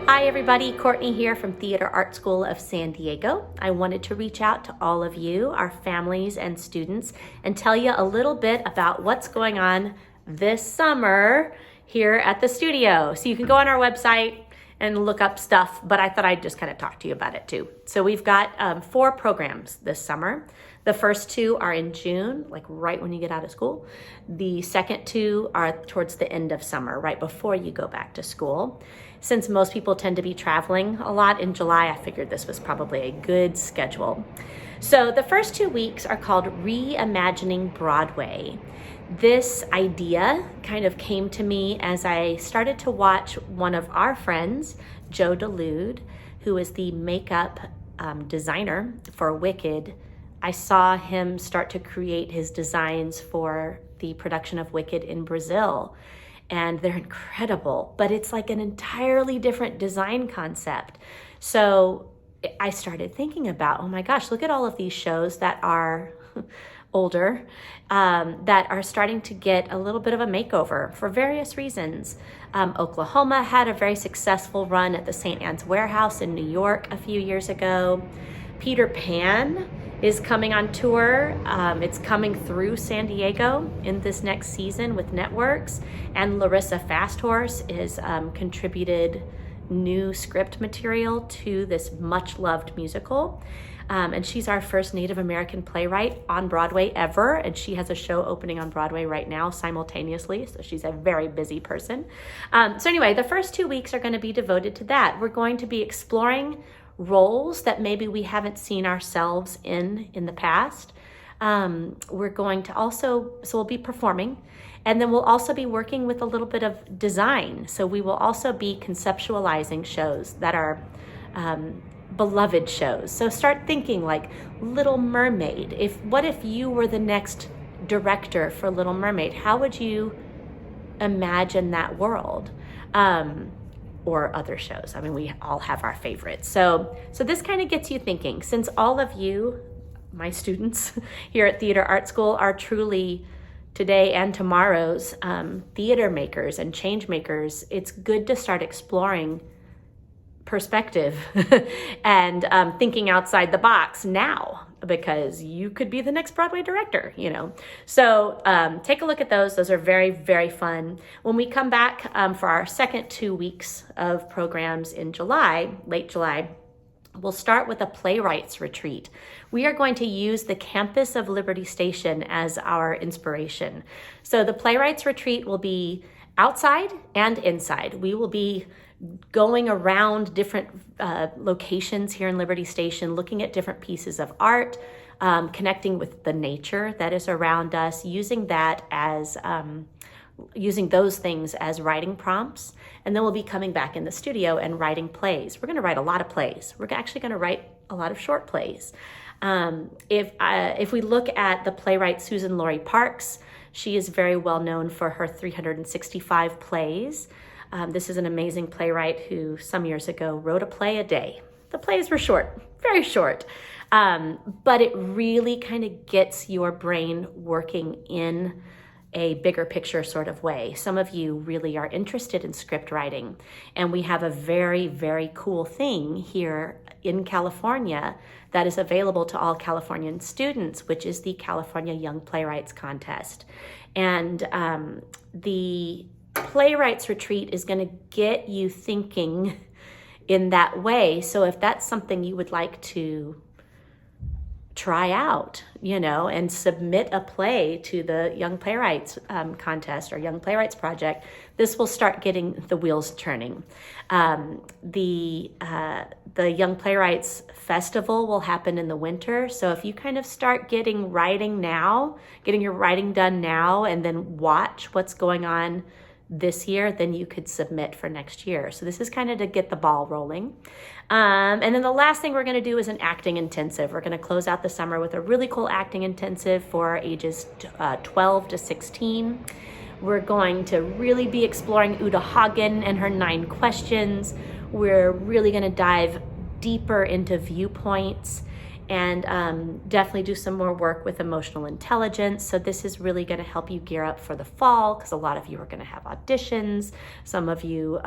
Hi everybody, Courtney here from Theater Art School of San Diego. I wanted to reach out to all of you, our families and students, and tell you a little bit about what's going on this summer here at the studio. So you can go on our website and look up stuff, but I thought I'd just kind of talk to you about it too. So we've got 4 programs this summer. The first 2 are in June, like right when you get out of school. The second 2 are towards the end of summer, right before you go back to school. Since most people tend to be traveling a lot in July, I figured this was probably a good schedule. So the first 2 weeks are called Reimagining Broadway. This idea kind of came to me as I started to watch one of our friends, Joe DeLude, who is the makeup designer for Wicked. I saw him start to create his designs for the production of Wicked in Brazil. And they're incredible, but it's like an entirely different design concept. So I started thinking about, oh my gosh, look at all of these shows that are older, that are starting to get a little bit of a makeover for various reasons. Oklahoma had a very successful run at the St. Anne's Warehouse in New York a few years ago. Peter Pan is coming on tour. It's coming through San Diego in this next season with networks. And Larissa Fasthorse is contributed new script material to this much loved musical. And she's our first Native American playwright on Broadway ever. And she has a show opening on Broadway right now simultaneously. So she's a very busy person. So anyway, the first 2 weeks are going to be devoted to that. We're going to be exploring roles that maybe we haven't seen ourselves in the past. We're going to also, so we'll be performing, and then we'll also be working with a little bit of design. So we will also be conceptualizing shows that are beloved shows. So start thinking like Little Mermaid. What if you were the next director for Little Mermaid? How would you imagine that world? Or other shows. I mean, we all have our favorites. So this kind of gets you thinking. Since all of you, my students here at Theater Art School, are truly today and tomorrow's theater makers and change makers, it's good to start exploring perspective and thinking outside the box now, because you could be the next Broadway director, you know. So take a look at those. Those are very, very fun. When we come back for our second 2 weeks of programs in July, late July, we'll start with a playwrights retreat. We are going to use the campus of Liberty Station as our inspiration. So the playwrights retreat will be outside and inside. We will be going around different locations here in Liberty Station, looking at different pieces of art, connecting with the nature that is around us, using those things as writing prompts. And then we'll be coming back in the studio and writing plays. We're going to write a lot of plays. We're actually going to write a lot of short plays. If we look at the playwright Susan Laurie Parks, she is very well known for her 365 plays. This is an amazing playwright who some years ago wrote a play a day. The plays were short, very short, but it really kind of gets your brain working in a bigger picture sort of way. Some of you really are interested in script writing, and we have a very, very cool thing here in California that is available to all Californian students, which is the California Young Playwrights Contest. And the Playwrights Retreat is going to get you thinking in that way. So if that's something you would like to try out, you know, and submit a play to the Young Playwrights Contest or Young Playwrights Project, this will start getting the wheels turning. The Young Playwrights Festival will happen in the winter. So if you kind of start getting your writing done now, and then watch what's going on this year, then you could submit for next year. So this is kind of to get the ball rolling. And then the last thing we're going to do is an acting intensive. We're going to close out the summer with a really cool acting intensive for ages 12 to 16. We're going to really be exploring Uta Hagen and her 9 questions. We're really going to dive deeper into viewpoints and definitely do some more work with emotional intelligence. So this is really going to help you gear up for the fall, because a lot of you are going to have auditions. Some of you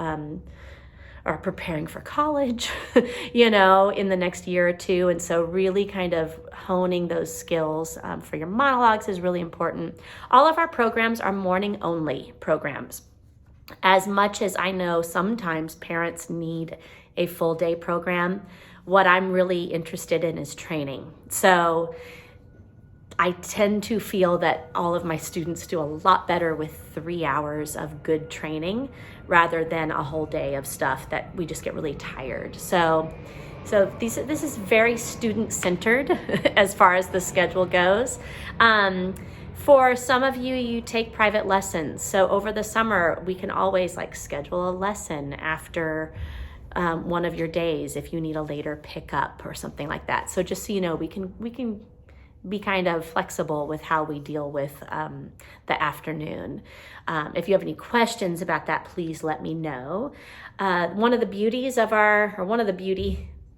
are preparing for college, you know, in the next year or two. And so really kind of honing those skills for your monologues is really important. All of our programs are morning only programs. As much as I know sometimes parents need a full day program, what I'm really interested in is training. So I tend to feel that all of my students do a lot better with 3 hours of good training rather than a whole day of stuff that we just get really tired. So this is very student-centered as far as the schedule goes. For some of you, you take private lessons. So over the summer, we can always like schedule a lesson after one of your days if you need a later pickup or something like that. So just so you know, we can be kind of flexible with how we deal with the afternoon. If you have any questions about that, please let me know. One of the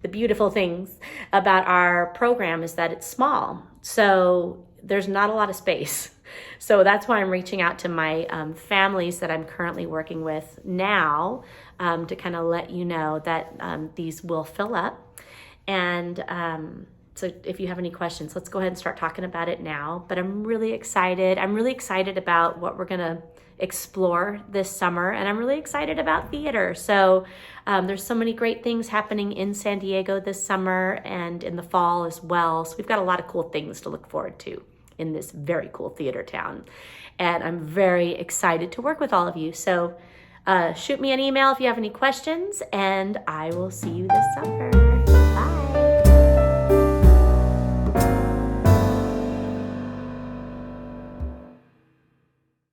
beautiful things about our program is that it's small. So there's not a lot of space. So that's why I'm reaching out to my families that I'm currently working with now to kind of let you know that these will fill up. And so if you have any questions, let's go ahead and start talking about it now. But I'm really excited. I'm really excited about what we're going to explore this summer, and I'm really excited about theater. So there's so many great things happening in San Diego this summer and in the fall as well. So we've got a lot of cool things to look forward to in this very cool theater town. And I'm very excited to work with all of you. So shoot me an email if you have any questions, and I will see you this summer.